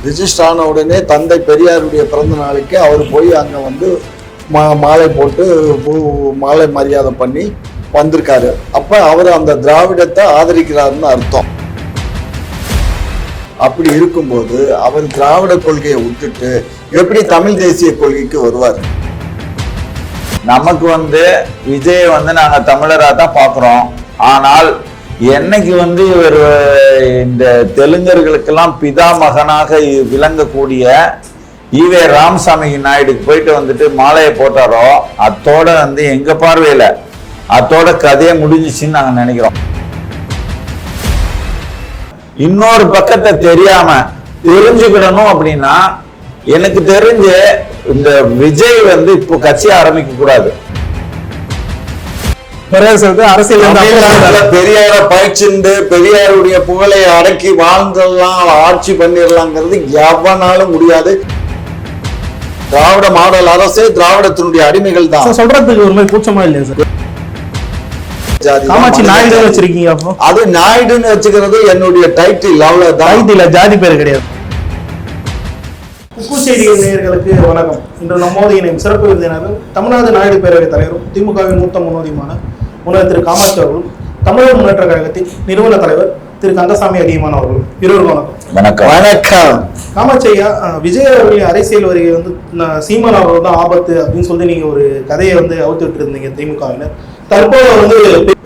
Register ஆன உடனே தந்தை பெரியாருடைய பிறந்த நாளைக்கு அவர் போய் அங்கே வந்து மாலை போட்டு மாலை மரியாதை பண்ணி வந்திருக்காரு. அப்போ அவர் அந்த திராவிடத்தை ஆதரிக்கிறாருன்னு அர்த்தம். அப்படி இருக்கும்போது அவர் திராவிட கொள்கையை விட்டுட்டு எப்படி தமிழ் தேசிய கொள்கைக்கு வருவார்? நமக்கு விஜய் நாங்க தமிழரா தான் பாக்குறோம். ஆனால் என்னைக்கு இவர் இந்த தெலுங்கர்களுக்கெல்லாம் பிதா மகனாக விளங்கக்கூடிய ஈவே ராமசாமி நாயுடுக்கு போயிட்டு மாலையை போட்டாரோ அத்தோட எங்க பார்வையில அத்தோட கதையை முடிஞ்சிச்சுன்னு நாங்க நினைக்கிறோம். இன்னொரு பக்கத்தை தெரியாம தெரிஞ்சுக்கிடணும் அப்படின்னா எனக்கு தெரிஞ்ச இந்த விஜய் இப்போ கட்சி ஆரம்பிக்க கூடாது. பெரியார பயிற்சிண்டு பெரியாருடைய புகழை அடக்கி வாழ்ந்தெல்லாம் ஆட்சி பண்ணிடலாங்கிறது எவனாலும் முடியாது. திராவிட மாடல் அரசே திராவிடத்தினுடைய அடிமைகள் தான். சொல்றதுக்கு ஒரு மாதிரி கூச்சமா இல்லையா சார்? காமாட்சி நாயுடு வச்சிருக்கீங்க, அப்போ அது நாயுடுன்னு வச்சுக்கிறது என்னுடைய டைட்டில், அவ்வளவுதான். ஜாதி பேர் கிடையாது. உப்பு செய்தி நேயர்களுக்கு வணக்கம். இன்று நம்மோடு இணையும் சிறப்பு விருந்தினர்கள் தமிழ்நாடு நாயுடு பேரவைத் தலைவரும் திமுகவின் மூத்த முன்னோடியுமான முனைவர் திரு காமாட்சி அவர்களும் தமிழர் முன்னேற்ற கழகத்தின் நிறுவன தலைவர் திரு கந்தசாமி அதிகமான் அவர்களும். இருவரும் வணக்கம். வணக்கம். காமாட்சி ஐயா, விஜய் அவர்களின் அரசியல் வருகை சீமான் அவர்கள் தான் ஆபத்து அப்படின்னு சொல்லி நீங்க ஒரு கதையை அவுத்து விட்டு இருந்தீங்க திமுகவினர். தற்போது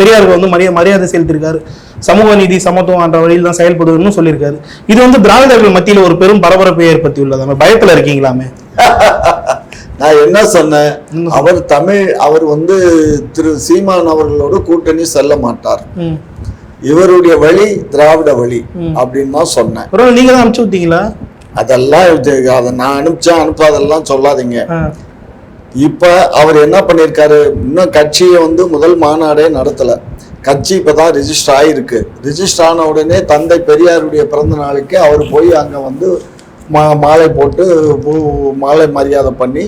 பெரியாருக்கு மரியாதை செலுத்திருக்காரு, சமூக நீதி சமத்துவம் என்ற வழியில் தான் செயல்படுவதுன்னு சொல்லியிருக்காரு. இது திராவிடர்கள் மத்தியில் ஒரு பெரும் பரபரப்பை ஏற்படுத்தி உள்ளது. பயத்துல இருக்கீங்களாமே? நான் என்ன சொன்னேன், அவர் திரு சீமான் அவர்களோடு கூட்டணி செல்ல மாட்டார், இவருடைய வழி திராவிட வழி அப்படின்னு தான் சொன்னேன். நீங்க தான் அனுப்பிச்சு விட்டீங்களா? அதெல்லாம் அதை நான் அனுப்பாதெல்லாம் சொல்லாதீங்க. இப்ப அவர் என்ன பண்ணிருக்காரு, இன்னும் கட்சியை முதல் மாநாடே நடத்தல. கட்சி இப்பதான் ரிஜிஸ்டர் ஆயிருக்கு. ரிஜிஸ்டர் ஆன உடனே தந்தை பெரியாருடைய பிறந்த நாளைக்கு அவர் போய் அங்க மாலை போட்டு மாலை மரியாதை பண்ணி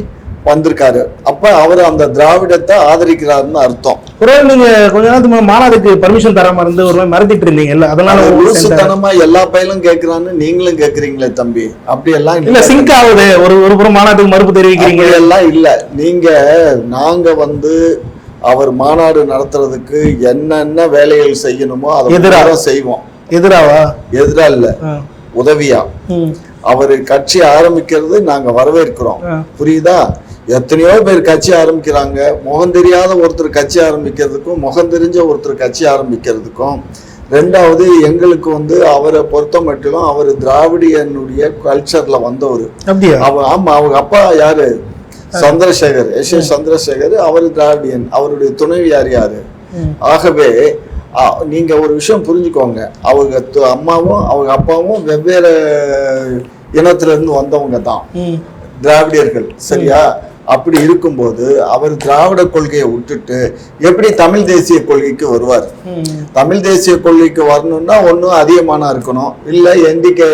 வந்திருக்காரு. அப்ப அவர் அந்த திராவிடத்தை ஆதரிக்கிறாருன்னு அர்த்தம். நீங்க கொஞ்ச நேரத்துக்கு மாநாடுக்கு பர்மிஷன் தராம இருந்து ஒரு மாதிரி மிரட்டிட்டு இருந்தீங்கல்ல, அதனால லூசுத்தனமா எல்லா பையலும் கேட்கிறான்னு நீங்களும் கேட்கறீங்களே தம்பி. அப்படி எல்லாம் இல்ல, சிங்க் ஆகுது. ஒரு புறம் மாநாட்டுக்கு மறுப்பு தெரிவிக்கிறீங்க எல்லாம் இல்ல. நாங்க அவர் மாநாடு நடத்துறதுக்கு என்னென்ன வேலைகள் செய்யணுமோ அதை எதிராக செய்வோம். எதிரா இல்ல, உதவியா. அவரு கட்சி ஆரம்பிக்கிறது நாங்க வரவேற்கிறோம். புரியுதா? எத்தனையோ பேர் கட்சி ஆரம்பிக்கிறாங்க. முகம் தெரியாத ஒருத்தர் கட்சி ஆரம்பிக்கிறதுக்கும் முகம் தெரிஞ்ச ஒருத்தர் கட்சி ஆரம்பிக்கிறதுக்கும். ரெண்டாவது, எங்களுக்கு அவரை பொறுத்த மட்டும் அவர் திராவிடியனுடைய கல்ச்சர்ல வந்தவர். ஆமா, அவங்க அப்பா யாரு? சந்திரசேகர், எஸ். சந்திரசேகர். அவர் திராவிடியன். அவருடைய துணைவியார் யாரு? ஆகவே நீங்க ஒரு விஷயம் புரிஞ்சுக்கோங்க, அவங்க அம்மாவும் அவங்க அப்பாவும் வெவ்வேறு இனத்துல இருந்து வந்தவங்க தான் திராவிடியர்கள். சரியா? அப்படி இருக்கும்போது அவர் திராவிட கொள்கையை விட்டுட்டு எப்படி தமிழ் தேசிய கொள்கைக்கு வருவார்? தமிழ் தேசிய கொள்கைக்கு வரணும்னா ஒன்னும் அதிகமானா இருக்கணும், இல்ல என்டிகே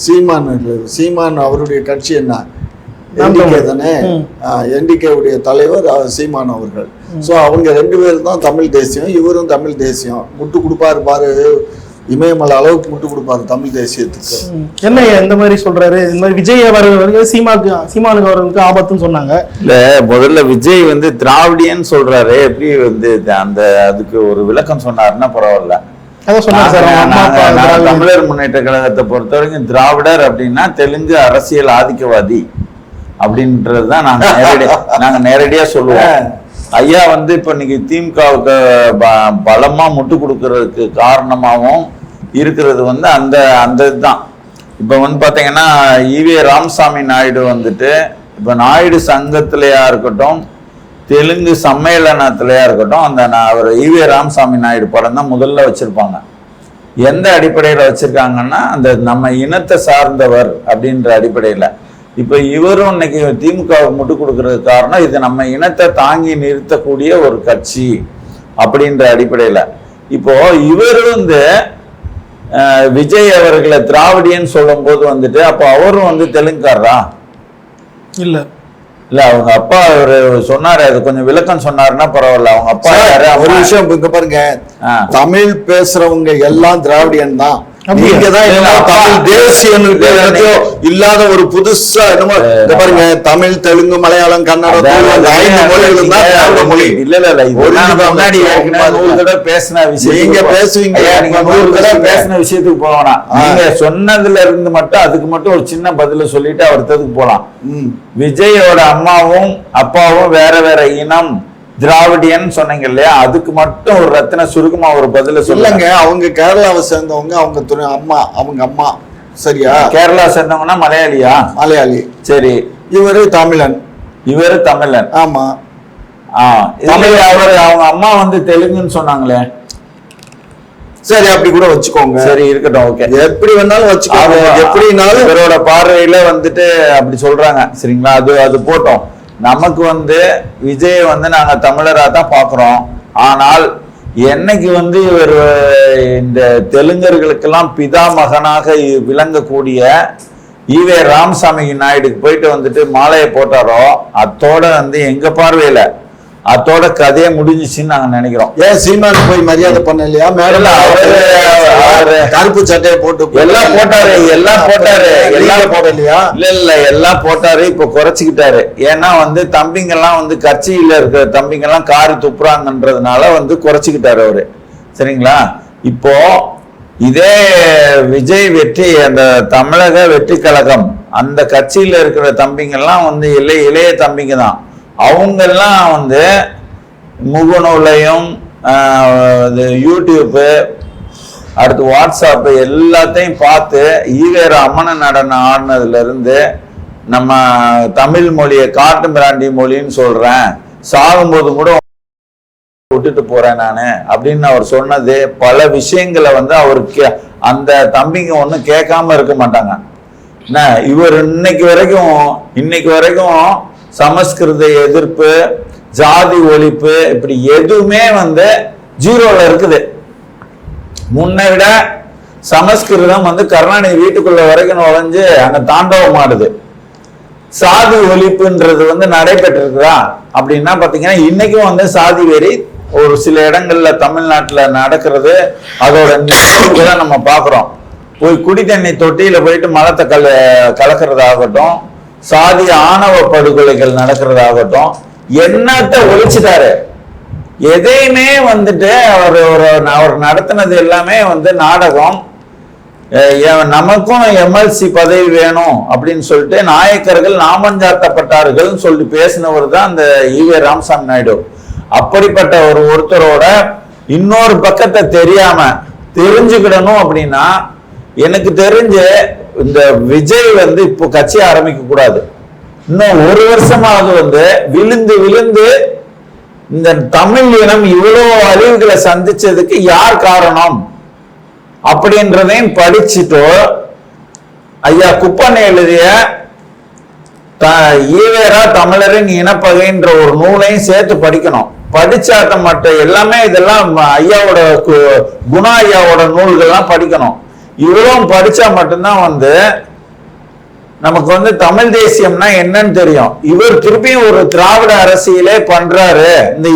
சீமான் அவருடைய கட்சி என்ன? என்டிகே தானே. என்டிகே உடைய தலைவர் சீமான் அவர்கள். சோ அவங்க ரெண்டு பேரும் தான் தமிழ் தேசியம். இவரும் தமிழ் தேசியம். முட்டு கொடுப்பாரு பாரு, இமயமலை அளவுக்கு முட்டு கொடுப்பாரு தமிழ் தேசியத்துக்கு. என்ன இந்த மாதிரி சொல்றாரு? இந்த மாதிரி விஜய் அவர்கள் சீமானுக்கு அவர்களுக்கு ஆபத்துன்னு சொன்னாங்க. இல்ல, முதல்ல விஜய் திராவிடியன்னு சொல்றாரு. எப்படி அந்த அதுக்கு ஒரு விளக்கம் சொன்னாருன்னா பரவாயில்ல. தமிழர் முன்னேற்ற கழகத்தை பொறுத்த வரைக்கும் திராவிடர் அப்படின்னா தெலுங்கு அரசியல் ஆதிக்கவாதி அப்படின்றதுதான் நாங்க நேரடியா சொல்லுவோம். ஐயா இப்ப இன்னைக்கு திமுகவுக்கு பலமா முட்டு கொடுக்கறதுக்கு காரணமாகவும் இருக்கிறது அந்த அந்த இதுதான். இப்ப பாத்தீங்கன்னா ஈவே ராமசாமி நாயுடு இப்ப நாயுடு சங்கத்திலயா இருக்கட்டும், தெலுங்கு சம்மேளனத்திலயா இருக்கட்டும், அவர் ஈவே ராமசாமி நாயுடு படம் தான் முதல்ல வச்சிருப்பாங்க. எந்த அடிப்படையில வச்சிருக்காங்கன்னா அந்த நம்ம இனத்தை சார்ந்தவர் அப்படின்ற அடிப்படையில. இப்ப இவரும் இன்னைக்கு திமுக முட்டு கொடுக்கறதுக்கு காரணம் இது நம்ம இனத்தை தாங்கி நிறுத்தக்கூடிய ஒரு கட்சி அப்படின்ற அடிப்படையில. இப்போ இவரும் விஜய் அவர்களை திராவிடியன்னு சொல்லும் போது அப்போ அவரும் தெலுங்குக்காரரா? இல்ல இல்ல, அவங்க அப்பா அவரு சொன்னாரு, அது கொஞ்சம் விளக்கம் சொன்னாருன்னா பரவாயில்ல. அவங்க அப்பா யாரு? ஒரு விஷயம் இங்க பாருங்க, தமிழ் பேசுறவங்க எல்லாம் திராவிடியன் தான். நீங்கதான் தமிழ் தேசியம் இல்லாத ஒரு புதுசா என்னமோ பாருங்க, தமிழ், தெலுங்கு, மலையாளம், கன்னடம் 5 மொழிகளும் தான் மொழி. பேசின விஷயம் நீங்க பேசுவீங்க, நீங்க 100 தடவை பேசின விஷயத்துக்கு போனா நீங்க சொன்னதுல இருந்து மட்டும் அதுக்கு மட்டும் ஒரு சின்ன பதில சொல்லிட்டு அடுத்ததுக்கு போலாம். விஜயோட அம்மாவும் அப்பாவும் வேற வேற இனம், திராவிடியன் சொன்னீங்க இல்லையா, அதுக்கு மட்டும் ஒரு ரத்தின சுருக்கமா ஒரு பதில சொல்லுங்க. அவங்க கேரளாவை சேர்ந்தவங்க, அவங்க அம்மா, அவங்க அம்மா சரியா? கேரளா சேர்ந்தவங்கன்னா மலையாளியா? மலையாளி. சரி. இவரு தமிழன். இவரு தமிழன். ஆமா. தமிழ். அவரு அவங்க அம்மா வந்து தெலுங்குன்னு சொன்னாங்களே. சரி, அப்படி கூட வச்சுக்கோங்க. சரி, இருக்கட்டும். ஓகே, எப்படி வேணாலும் வச்சுக்கோங்க. எப்படினாலும் இவரோட பார்வையில வந்துட்டு அப்படி சொல்றாங்க. சரிங்களா, அது போட்டோம். நமக்கு வந்து விஜய் வந்து நாங்க தமிழரா தான் பாக்குறோம். ஆனால் என்னைக்கு வந்து இவர் இந்த தெலுங்கர்களுக்கெல்லாம் பிதா மகனாக விளங்கக்கூடிய ஈவே ராமசாமி நாயுடுக்கு போயிட்டு வந்துட்டு மாலையை போட்டாரோ, அத்தோட வந்து எங்க பார்வையில அத்தோட கதையை முடிஞ்சிச்சுன்னு நாங்க நினைக்கிறோம். ஏன் சீமானு போய் மரியாதை பண்ண இல்லையா? மேடம் கருப்பு சட்டையை போட்டு எல்லாம் போட்டாரு, எல்லாம் போடலையா? இல்ல எல்லாம் போட்டாரு. இப்ப குறைச்சிக்கிட்டாரு. ஏன்னா வந்து தம்பிங்க எல்லாம் வந்து கட்சியில இருக்கிற தம்பிங்க எல்லாம் காரி துப்புறாங்கன்றதுனால வந்து குறைச்சிக்கிட்டாரு அவரு. சரிங்களா, இப்போ இதே விஜய் வெற்றி, அந்த தமிழக வெற்றி கழகம், அந்த கட்சியில இருக்கிற தம்பிங்க எல்லாம் வந்து இளைய தம்பிங்க தான். அவங்க எல்லாம் வந்து முகநூலையும் யூடியூப்பு, அடுத்து வாட்ஸ்அப் எல்லாத்தையும் பார்த்து ஈவேர அம்மன நடனம் ஆடினதுல இருந்து நம்ம தமிழ் மொழியை காட்டு பிராண்டி மொழின்னு சொல்றேன், சாகும்போது கூட விட்டுட்டு போறேன் நானு அப்படின்னு அவர் சொன்னது, பல விஷயங்களை வந்து அவருக்கு அந்த தம்பிங்க ஒன்றும் கேட்காம இருக்க மாட்டாங்க. என்ன இவர் இன்னைக்கு வரைக்கும் சமஸ்கிருத எதிர்ப்பு, ஜாதி ஒழிப்பு, இப்படி எதுவுமே வந்து ஜீரோல இருக்குது. முன்னை விட சமஸ்கிருதம் வந்து கருணாநிதி வீட்டுக்குள்ள வரைக்கும் நுழைஞ்சு அங்க தாண்டவம் ஆடுது. சாதி ஒழிப்புன்றது வந்து நடைபெற்றிருக்குதா அப்படின்னா பாத்தீங்கன்னா இன்னைக்கும் வந்து சாதி வெறி ஒரு சில இடங்கள்ல தமிழ்நாட்டுல நடக்கிறது. அதோட நிகழ்வுகளை நம்ம பாக்குறோம். போய் குடி தண்ணி தொட்டியில போயிட்டு மலத்தை கலக்கிறதாகட்டும், சாதி ஆணவ படுகொலைகள் நடக்கிறதாகட்டும், என்னத்தை ஒழிச்சிட்டாரு. எதையுமே வந்துட்டு அவர் நடத்தினது எல்லாமே வந்து நாடகம். நமக்கும் எம்எல்சி பதவி வேணும் அப்படின்னு சொல்லிட்டு நாயக்கர்கள் நாமஞ்சாத்தப்பட்டார்கள் சொல்லி பேசினவர் தான் அந்த ஈவே ராமசாமி நாயுடு. அப்படிப்பட்ட ஒருத்தரோட இன்னொரு பக்கத்தை தெரிஞ்சுக்கிடணும் அப்படின்னா, எனக்கு தெரிஞ்சு இந்த விஜய் வந்து இப்போ கட்சி ஆரம்பிக்க கூடாது. இன்னும் 1 வருஷமாவது வந்து விழுந்து இந்த தமிழ் இனம் இவ்வளவு அழிவுகளை சந்திச்சதுக்கு யார் காரணம் அப்படின்றதையும் படிச்சுட்டு, ஐயா குப்பண்ணை எழுதிய ஈவேரா தமிழரின் இனப்பகைன்ற ஒரு நூலையும் சேர்த்து படிக்கணும். படிச்சாட்ட மட்டும் எல்லாமே இதெல்லாம் ஐயாவோட குணா ஐயாவோட நூல்கள்லாம் படிக்கணும். இவ்வளவு படிச்சா மட்டும்தான் வந்து நமக்கு வந்து தமிழ் தேசியம்னா என்னன்னு தெரியும். இவர் திருப்பியும் ஒரு திராவிட அரசியலே பண்றாரு. இந்த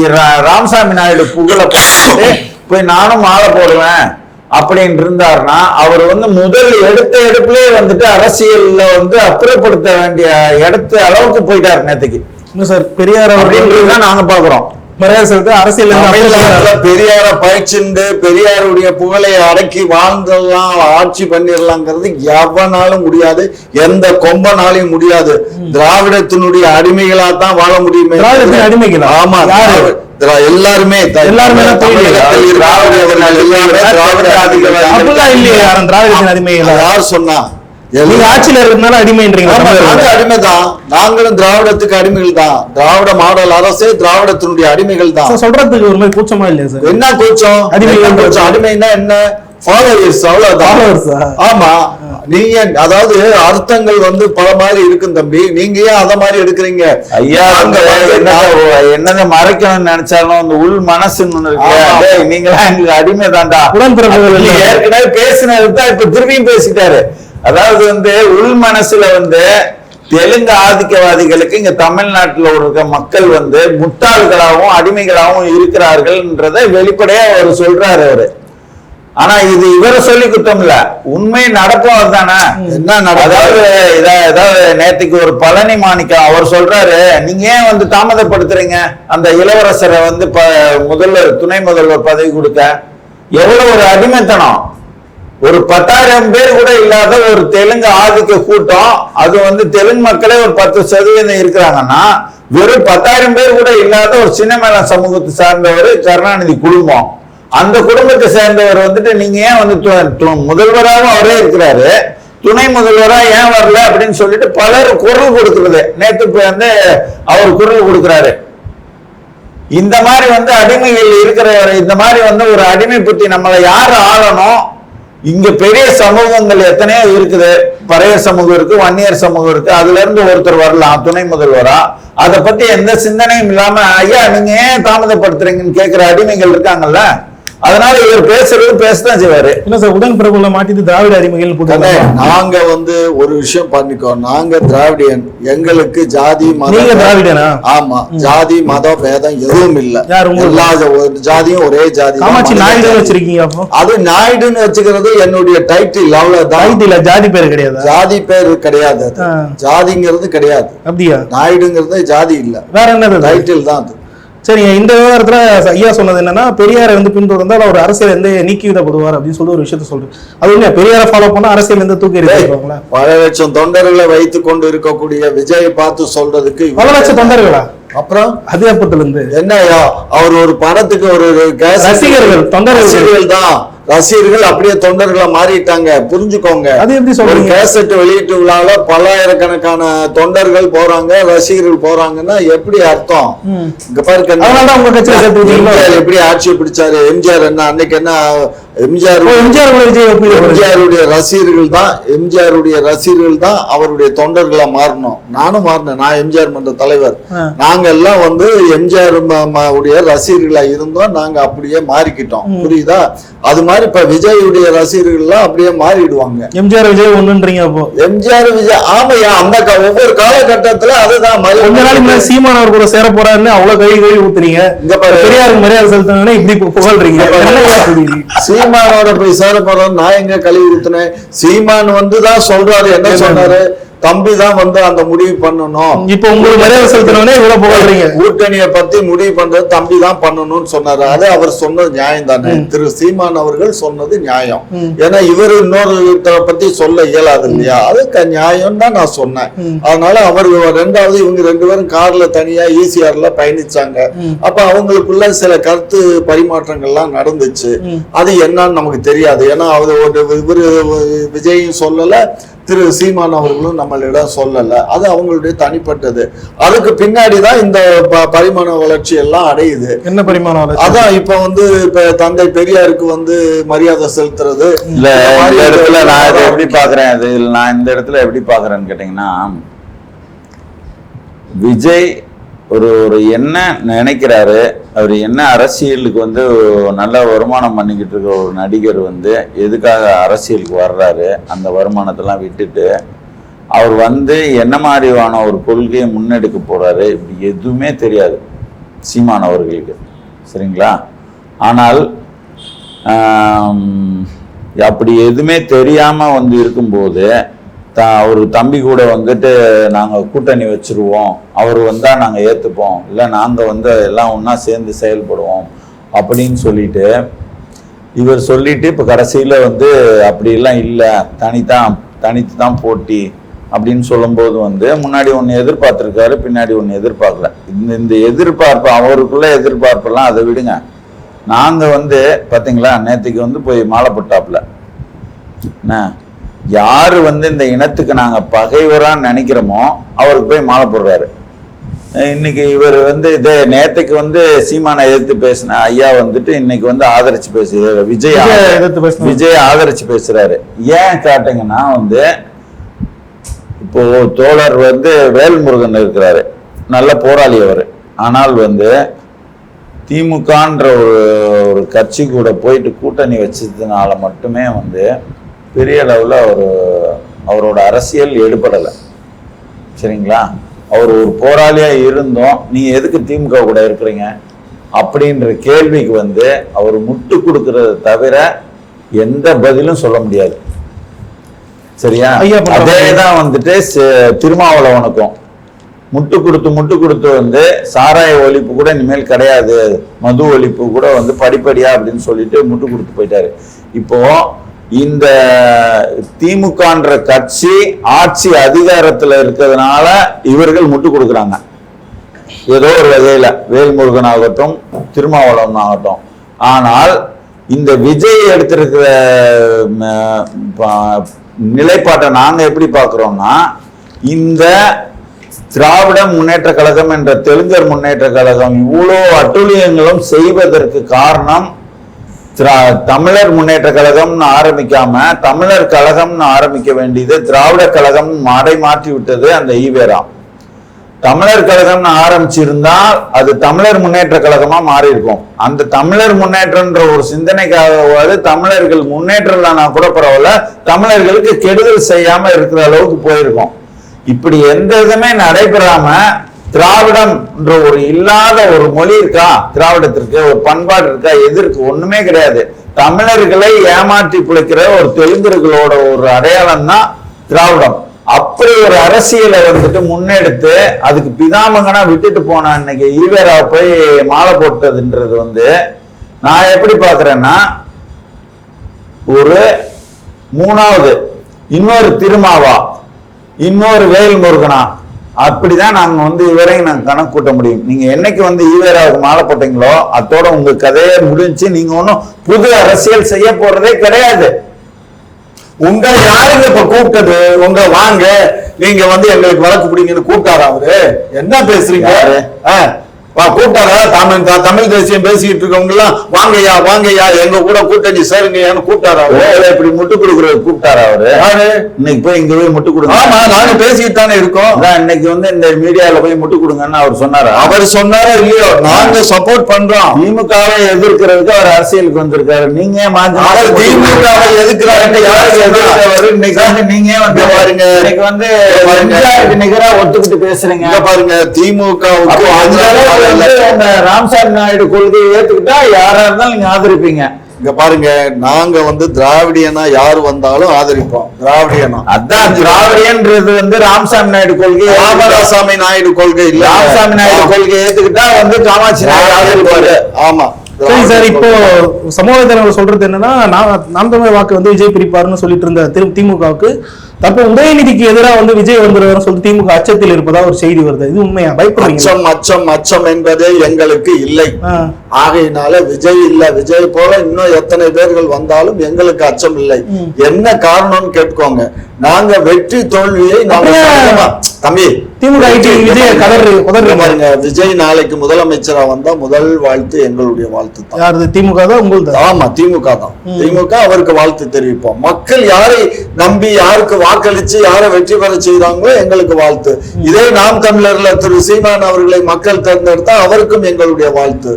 ராமசாமி நாயுடு புகழை பார்த்துட்டு போய் நானும் மாலை போடுவேன் அப்படின்னு இருந்தாருன்னா, அவர் வந்து முதல் எடுப்புலயே வந்துட்டு அரசியல்ல வந்து அப்புறப்படுத்த வேண்டிய அளவுக்கு போயிட்டாரு நேற்றுக்கு. சார் பெரியார் அப்படின்றதுதான் நாங்க பாக்குறோம். அரசியல் பெரியார பயிற்சிண்டு பெரியாருடைய புகழை அடக்கி வாழ்ந்தெல்லாம் ஆட்சி பண்ணிடலாங்கிறது எவனாலும் முடியாது, எந்த கொம்பனாலையும் முடியாது. திராவிடத்தினுடைய அடிமைகளா தான் வாழ முடியுமே. அடிமைகள் ஆமா, எல்லாருமே யார் சொன்னா? ஆட்சியில இருக்கிறதுனால அடிமைன்றீங்க. அடிமைதான், நாங்களும் திராவிடத்துக்கு அடிமைகள் தான். திராவிட மாடல் அரசே திராவிடத்தினுடைய அடிமைகள் தான். சொல்றதுக்கு ஒரு மாதிரி கூச்சமா இல்லையா சார்? என்ன கூச்சம்? அடிமைகள் அடிமைன்னா என்ன? ஃபாலோவர்ஸ், அவ்வளவுதான். ஆமா, நீங்க அதாவது அர்த்தங்கள் வந்து பல மாதிரி இருக்கும் தம்பி. நீங்க ஏன் அத மாதிரி எடுக்கிறீங்க? ஐயா என்னதை மறைக்கணும்னு நினைச்சாலும் அந்த உள் மனசுன்னு இருக்கு. நீங்களாம் எங்களுக்கு அடிமை தான்டா. உடன்பிறப்புகள் ஏற்கனவே பேசினதுதான் இப்ப திரும்பியும் பேசிட்டாரு. அதாவது வந்து உள் மனசுல வந்து தெலுங்கு ஆதிக்கவாதிகளுக்கு இங்க தமிழ்நாட்டுல இருக்க மக்கள் வந்து முட்டாள்களாகவும் அடிமைகளாகவும் இருக்கிறார்கள்ன்றதை வெளிப்படையா அவர் சொல்றாரு. அவரு ஆனா இது இவரை சொல்லி குத்தம் இல்ல, உண்மை நடக்கும் அதுதானே. என்ன அதாவது ஏதாவது நேற்றுக்கு ஒரு பழனி மாணிக்கம் அவர் சொல்றாரு, நீங்க ஏன் வந்து தாமதப்படுத்துறீங்க அந்த இளவரசரை வந்து முதல்வர் துணை முதல்வர் பதவி கொடுக்க? எவ்வளவு ஒரு அடிமைத்தனம். ஒரு 10,000 பேர் கூட இல்லாத ஒரு தெலுங்கு ஆதிக்க கூட்டம், அது வந்து தெலுங்கு மக்களே ஒரு 10% இருக்கிறாங்கன்னா, வெறும் 10,000 பேர் கூட இல்லாத ஒரு சின்னமேள சமூகத்தை சார்ந்தவர் கருணாநிதி குடும்பம். அந்த குடும்பத்தை சேர்ந்தவர் வந்துட்டு நீங்க ஏன் வந்து முதல்வராகவும் அவரே இருக்கிறாரு, துணை முதல்வரா ஏன் வரல அப்படின்னு சொல்லிட்டு பலர் குரல் கொடுக்கிறது. நேற்று வந்து அவர் குரல் கொடுக்கிறாரு. இந்த மாதிரி வந்து அடிமைகள் இருக்கிறவர், இந்த மாதிரி வந்து ஒரு அடிமை புத்தி நம்மளை யாரு ஆளணும்? இங்க பெரிய சமூகங்கள் எத்தனையோ இருக்குது, பறையர் சமூகம் இருக்கு, வன்னியர் சமூகம் இருக்கு, அதுல இருந்து ஒருத்தர் வரலாம் துணை முதல்வரா. அதை பத்தி எந்த சிந்தனையும் இல்லாம ஐயா நீங்க ஏன் தாமதப்படுத்துறீங்கன்னு கேட்கிற அடிமைகள் இருக்காங்கல்ல. அதனால இவர் பேசுறது பேசதான் செய்வாரு. இல்ல சார், உடன்பிறப்புல மாட்டிட்டு திராவிட அடிமைகள் நாங்க வந்து ஒரு விஷயம் பண்ணிக்கோ, நாங்க திராவிடியன், எங்களுக்கு ஜாதி மதம் திராவிடனா? ஆமா, ஜாதி மதம் பேதம் எதுவும் இல்ல. எல்லா ஜாதியும் ஒரே ஜாதி. காமாட்சி நாயுடு வச்சிருக்கீங்க, அப்போ அது நாயுடுன்னு வச்சுக்கிறது என்னுடைய டைட்டில், அவ்வளவுதான். ஜாதி பேர் கிடையாது, ஜாதி பேர் கிடையாது, ஜாதிங்கிறது கிடையாது. அப்படியா? நாயுடுங்கிறது ஜாதி இல்ல, வேற என்ன டைட்டில் தான் அது. சரிங்க, இந்த விவகாரத்துல ஐயா சொன்னது என்னன்னா, பெரியாரை வந்து பின்தொடர்ந்தால் அவர் அரசியல் இருந்து நீக்கிவிடப்படுவார் அப்படின்னு சொல்லி ஒரு விஷயத்த சொல்றேன். அது என்ன, பெரியாரை ஃபாலோ பண்ணா அரசியல் இருந்து தூக்கி எறிவாங்களா? பல லட்சம் தொண்டர்களை வைத்துக் கொண்டு இருக்கக்கூடிய விஜய் பார்த்து சொல்றதுக்கு பல லட்சம் தொண்டர்களா? அப்புறம் அதிகாரத்துல இருந்து என்னையா, அவர் ஒரு படத்துக்கு ஒரு ரசிகர்கள் தொண்டர்கள் தான், ரசிகர்கள் அப்படியே தொண்டர்களை மாறிட்டாங்க, புரிஞ்சுக்கோங்க. அது எப்படி சொல்றீங்க? கேசட் வெளியீட்டு விழால பல்லாயிரக்கணக்கான தொண்டர்கள் போறாங்க, ரசிகர்கள் போறாங்கன்னா எப்படி அர்த்தம்? இங்க பாருங்க, எப்படி ஆட்சி பிடிச்சாரு எம்ஜிஆர், என்ன அன்னைக்கு என்ன எம்ஜிஆருடைய ரசிகர்கள் தான், எம்ஜிஆருடைய ரசிகர்கள் தான் அவருடைய தொண்டர்களா மாறணும். நானும் மாறினேன், நான் எம்ஜிஆர் மன்ற தலைவர். நாங்க எல்லாம் வந்து எம்ஜிஆர் உடைய ரசிகர்களா இருந்தோம், நாங்க அப்படியே மாறிக்கிட்டோம், புரியுதா? அது மாதிரி இப்ப விஜயுடைய ரசிகர்கள் எல்லாம் அப்படியே மாறிடுவாங்க. எம்ஜிஆர் விஜய் ஒண்ணுன்றீங்க? அப்போ எம்ஜிஆர் விஜய், ஆமையா, அந்த ஒவ்வொரு காலகட்டத்துல அதுதான். கொஞ்ச நாளைக்கு சீமான் அவர் கூட சேர போறாருன்னு அவ்வளவு கழுவி ஊத்துறீங்க. இங்க பெரியாருக்கு மரியாதை செலுத்தணும்னா இப்படி புகழ்றீங்க. சீமானோட போய் சேர போறோம், நான் எங்க கழுவி ஊத்துனேன்? சீமான் வந்துதான் சொல்றாரு, என்ன சொன்னாரு? தம்பி தான் வந்து அந்த முடிவு பண்ணணும். இப்ப உங்களுக்கு மரியாதை செலுத்தணும்னே இவ்வளவு புகழ்றீங்க. கூட்டணியை பத்தி முடிவு பண்றது தம்பி தான் பண்ணணும்னு சொன்னாரு. அது அவர் சொன்னது நியாயம் தானே, திரு சீமான் அவர்கள் சொன்னது நியாயம். ஏன்னா இவர் இன்னொரு பத்தி சொல்ல இயலாது இல்லையா, அதுக்கு நியாயம் தான் நான் சொன்னேன். அதனால அவர் ரெண்டாவது இவங்க 2 பேரும் கார்ல தனியா ஈசிஆர்ல பயணிச்சாங்க. அப்ப அவங்களுக்குள்ள சில கருத்து பரிமாற்றங்கள்லாம் நடந்துச்சு. அது என்னன்னு நமக்கு தெரியாது. ஏன்னா அவர் இவரு விஜயும் சொல்லல, திரு சீமான் அவர்களும் நம்மளிடம் சொல்லல. அது அவங்களுடைய தனிப்பட்டது. அதுக்கு பின்னாடிதான் இந்த பரிமாண வளர்ச்சி எல்லாம் அடையுது. என்ன பரிமாண வளர்ச்சி? அதான் இப்ப வந்து இப்ப தந்தை பெரியாருக்கு வந்து மரியாதை செலுத்துறது. இல்ல, இந்த இடத்துல நான் இதை எப்படி பாக்குறேன், அது நான் இந்த இடத்துல எப்படி பாக்குறேன்னு கேட்டீங்கன்னா, விஜய் ஒரு என்ன நினைக்கிறாரு, அவர் என்ன அரசியலுக்கு வந்து நல்ல வருமானம் பண்ணிக்கிட்டு இருக்க ஒரு நடிகர் வந்து எதுக்காக அரசியலுக்கு வர்றாரு, அந்த வருமானத்தெல்லாம் விட்டுட்டு அவர் வந்து என்ன மாதிரியான ஒரு கொள்கையை முன்னெடுக்க போறாரு, இப்படி எதுவுமே தெரியாது சீமான் அவர்களுக்கு, சரிங்களா? ஆனால் அப்படி எதுவுமே தெரியாம வந்து இருக்கும்போது ஒரு தம்பி கூட வந்துட்டு நாங்க கூட்டணி வச்சிருவோம், அவர் வந்தா நாங்க ஏத்துப்போம், இல்லை நாங்க வந்து எல்லாம் ஒன்னா சேர்ந்து செயல்படுவோம் அப்படின்னு சொல்லிட்டு இவர் சொல்லிட்டு இப்ப கடைசியில வந்து அப்படி எல்லாம் இல்லை, தனித்து தான் போட்டி அப்படின்னு சொல்லும்போது வந்து முன்னாடி ஒன்று எதிர்பார்த்துருக்காரு, பின்னாடி ஒன்று எதிர்பார்க்கல. இந்த எதிர்பார்ப்பு, அவருக்குள்ள எதிர்பார்ப்பெல்லாம் அதை விடுங்க. நாங்க வந்து பாத்தீங்களா, நேற்றுக்கு வந்து போய் மாலை போட்டாப்புல, என்ன யாரு வந்து இந்த இனத்துக்கு நாங்க பகைவரான்னு நினைக்கிறோமோ அவருக்கு போய் மாலை போடுறாரு. இன்னைக்கு இவர் வந்து இதே நேற்றுக்கு வந்து சீமானை எதிர்த்து பேசின ஐயா வந்துட்டு இன்னைக்கு வந்து ஆதரிச்சு பேசுறாரு, விஜய் ஆதரிச்சு பேசுறாரு. ஏன் கேட்டீங்கன்னா வந்து இப்போ தோழர் வந்து வேல்முருகன் இருக்கிறாரு, நல்ல போராளி அவர். ஆனால் வந்து திமுகன்ற ஒரு கட்சி கூட போயிட்டு கூட்டணி வச்சதுனால மட்டுமே வந்து பெரிய அளவில் அவரோட அரசியல் எடுபடலை, சரிங்களா? அவர் ஒரு போராளியா இருந்தோம், நீங்க எதுக்கு திமுக கூட இருக்கிறீங்க அப்படின்ற கேள்விக்கு வந்து அவர் முட்டு கொடுக்கறத தவிர எந்த பதிலும் சொல்ல முடியாது. சரியா? ஐயா அதேதான் வந்துட்டு திருமாவளவனுக்கும் முட்டு கொடுத்து வந்து சாராய ஒழிப்பு கூட இனிமேல் கிடையாது, மது ஒழிப்பு கூட வந்து படிப்படியா அப்படின்னு சொல்லிட்டு முட்டு கொடுத்து போயிட்டாரு. இப்போ இந்த திமுகன்ற கட்சி ஆட்சி அதிகாரத்துல இருக்கிறதுனால இவர்கள் முட்டு கொடுக்குறாங்க. ஏதோ ஒரு வகையில வேல்முருகன் ஆகட்டும் திருமாவளவன் ஆகட்டும். ஆனால் இந்த விஜய் எடுத்திருக்கிற நிலைப்பாட்டை நாங்க எப்படி பார்க்கிறோம்னா, இந்த திராவிட முன்னேற்ற கழகம் என்ற தெலுங்கர் முன்னேற்ற கழகம் இவ்வளோ அட்டூழியங்களும் செய்வதற்கு காரணம் தமிழர் முன்னேற்ற கழகம்னு ஆரம்பிக்காம தமிழர் கழகம்னு ஆரம்பிக்க வேண்டியது திராவிட கழகம் மாற்றி விட்டது அந்த ஈவேரா. தமிழர் கழகம்னு ஆரம்பிச்சிருந்தால் அது தமிழர் முன்னேற்ற கழகமா மாறி இருக்கும். அந்த தமிழர் முன்னேற்றம்ன்ற ஒரு சிந்தனைக்காக தமிழர்கள் முன்னேற்றம் இல்லைன்னா கூட பரவாயில்ல, தமிழர்களுக்கு கெடுதல் செய்யாம இருக்கிற அளவுக்கு போயிருக்கும். இப்படி எந்த இதுமே நடைபெறாம திராவிடம் என்ற ஒரு இல்லாத ஒரு மொழி இருக்கா, திராவிடத்திற்கு ஒரு பண்பாடு இருக்கா, எதிர்க்கு ஒண்ணுமே கிடையாது. தமிழர்களை ஏமாற்றி பிழைக்கிற ஒரு தெலுங்கர்களோட ஒரு அடையாளம் தான் திராவிடம். அப்படி ஒரு அரசியலை வந்துட்டு முன்னெடுத்து அதுக்கு பிதாமகனா விட்டுட்டு போன இன்னைக்கு ஈவேரா போய் மாலை போட்டதுன்றது வந்து நான் எப்படி பாக்குறேன்னா, ஒரு மூணாவது இன்னொரு திருமாவா இன்னொரு வேல்முருகனா அப்படிதான் நாங்க வந்து இவரையும் நாங்க கணக்கு கூட்ட முடியும். நீங்க என்னைக்கு வந்து ஈவேராவுக்கு மாலை போட்டீங்களோ அதோட உங்க கதையே முடிஞ்சு. நீங்க ஒன்னும் புது அரசியல் செய்ய போறதே கிடையாது. உங்க யாருங்க இப்ப கூப்பிட்டது? உங்க வாங்க நீங்க வந்து எங்களுக்கு வழக்கு பிடிங்கன்னு கூப்பிட்டாரா அவரு? என்ன பேசுறீங்க? கூப்பிட்டாரா? தமிழ் தேசியம் பேசிட்டு இருக்கவங்க எல்லாம் வாங்கய்யா எங்க கூட கூட்டணி சேருங்கய்யான்னு கூப்பிட்டாரா அவரு? இப்படி முட்டு கொடுக்குறது கூப்பிட்டாரா அவரு? யாரு? இன்னைக்கு போய் இங்க போய் முட்டு கொடுங்க. ஆமா, நாங்க பேசிட்டு தானே இருக்கோம். இன்னைக்கு வந்து இந்த மீடியால போய் முட்டு கொடுங்கன்னு அவர் சொன்னாரா? அவர் சொன்னாரா இல்லையோ? நாங்க சப்போர்ட் பண்றோம். திமுகவை எதிர்க்கிறதுக்கு அவர் அரசியலுக்கு வந்திருக்காரு. நீங்க அவர் திமுகவை எதிர்க்கிறாரு. நீங்க வந்து பாருங்க, இன்னைக்கு வந்து நிகரா ஒத்துக்கிட்டு பேசுறீங்க. பாருங்க, திமுக ராமசாமி நாயுடு கொள்கையை ஏத்துக்கிட்டா யாரா இருந்தாலும் நீங்க ஆதரிப்பீங்க. இங்க பாருங்க, நாங்க வந்து திராவிடியனா யாரு வந்தாலும் ஆதரிப்போம். திராவிடியனா அதான் திராவிடியன்றது வந்து ராமசாமி நாயுடு கொள்கை, ராமசாமி நாயுடு கொள்கை இல்ல. ராமசாமி நாயுடு கொள்கையை ஏத்துக்கிட்டா வந்து காமாட்சி நாயுடு ஆதரிப்பாரு. ஆமா சரி சார், இப்போ சமூக தலைவர் சொல்றது என்னன்னா, நாம் தமிழர் வாக்கு வந்து விஜய் பிரிப்பாருன்னு சொல்லிட்டு இருந்த திமுகவுக்கு தற்போது உதயநிதிக்கு எதிராக வந்து விஜய் வந்துருவாரு சொல்லிட்டு திமுக அச்சத்தில் இருப்பதா ஒரு செய்தி வருது. இது உண்மையா? பயப்படுறீங்க? அச்சம் என்பதே எங்களுக்கு இல்லை. ஆகையினால விஜய் இல்ல, விஜய் போல இன்னும் எத்தனை பேர்கள் வந்தாலும் எங்களுக்கு அச்சம் இல்லை. என்ன காரணம்னு கேட்கோங்க. நாங்க வெற்றி தோல்வியை தம்பி திமுக பாருங்க, விஜய் நாளைக்கு முதலமைச்சரா வந்தா முதல் வாழ்த்து எங்களுடைய வாழ்த்து தான். யாரு? திமுக தான் உங்களுக்கு? ஆமா, திமுக தான். திமுக அவருக்கு வாழ்த்து தெரிவிப்போம். மக்கள் யாரை நம்பி யாருக்கு வாக்களிச்சு யாரை வெற்றி பெற செய்தாங்களோ எங்களுக்கு வாழ்த்து. இதே நாம் தமிழர்ல திரு சீமான் அவர்களை மக்கள் தேர்ந்தெடுத்தா அவருக்கும் எங்களுடைய வாழ்த்து.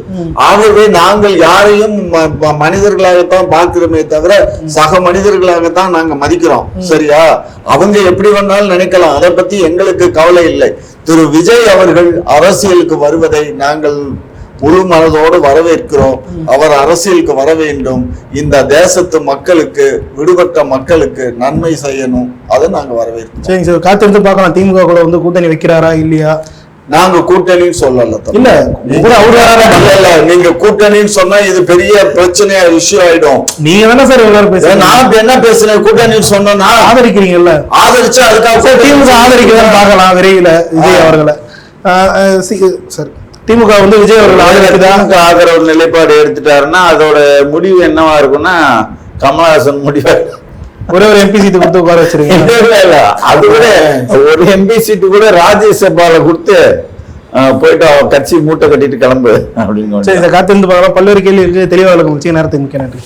ஆகவே நாங்கள் யாரையும் மனிதர்களாகத்தான் பார்க்கிறோமே தவிர சக மனிதர்களாகத்தான் நாங்க மதிக்கிறோம். சரியா? அவங்க எப்படி வேணாலும் நினைக்கலாம், அதை பத்தி எங்களுக்கு கவலை இல்லை. திரு விஜய் அவர்கள் அரசியலுக்கு வருவதை நாங்கள் முழு மனதோடு வரவேற்கிறோம். அவர் அரசியலுக்கு வர வேண்டும். இந்த தேசத்து மக்களுக்கு, விடுபட்ட மக்களுக்கு நன்மை செய்யணும். அதை நாங்க வரவேற்கிறோம். சரிங்க சார், காத்திருந்து பார்க்கலாம் திமுக கூட வந்து கூட்டணி வைக்கிறாரா இல்லையா. நாங்க கூட்டணின்னு சொல்லல. இல்ல, நீங்க கூட்டணின்னு சொன்னா இது பெரிய பிரச்சனையா இஷ்யூ ஆயிடும். நீங்க தானே சார் எல்லாரும் பேசுறீங்க. நான் என்ன பேசுறேன்? கூட்டணின்னு சொன்னா ஆதரிக்கிறீங்கல்ல, ஆதரிச்சு அதுக்காக திமுக ஆதரிக்கிறத பார்க்கலாம் விரைவில் விஜய் அவர்களை. சார், திமுக வந்து விஜய் அவர்கள் ஆதரவு நிலைப்பாடு எடுத்துட்டாருன்னா அதோட முடிவு என்னவா இருக்கும்னா கமலஹாசன் முடிவு. ஒரே ஒரு எம்பி சீட்டு கொடுத்து உட்கார வச்சிருக்கீங்க. அது கூட ஒரு எம்பி சீட்டு கூட ராஜ்யசபால கொடுத்து போயிட்டு கட்சி மூட்டை கட்டிட்டு கிளம்பு அப்படின்னு. சரி, காத்திருந்து பார்க்கலாம். பல்வேறு கேள்வி இருக்கு, தெளிவாக நேரத்துக்கு முக்கிய நன்றி.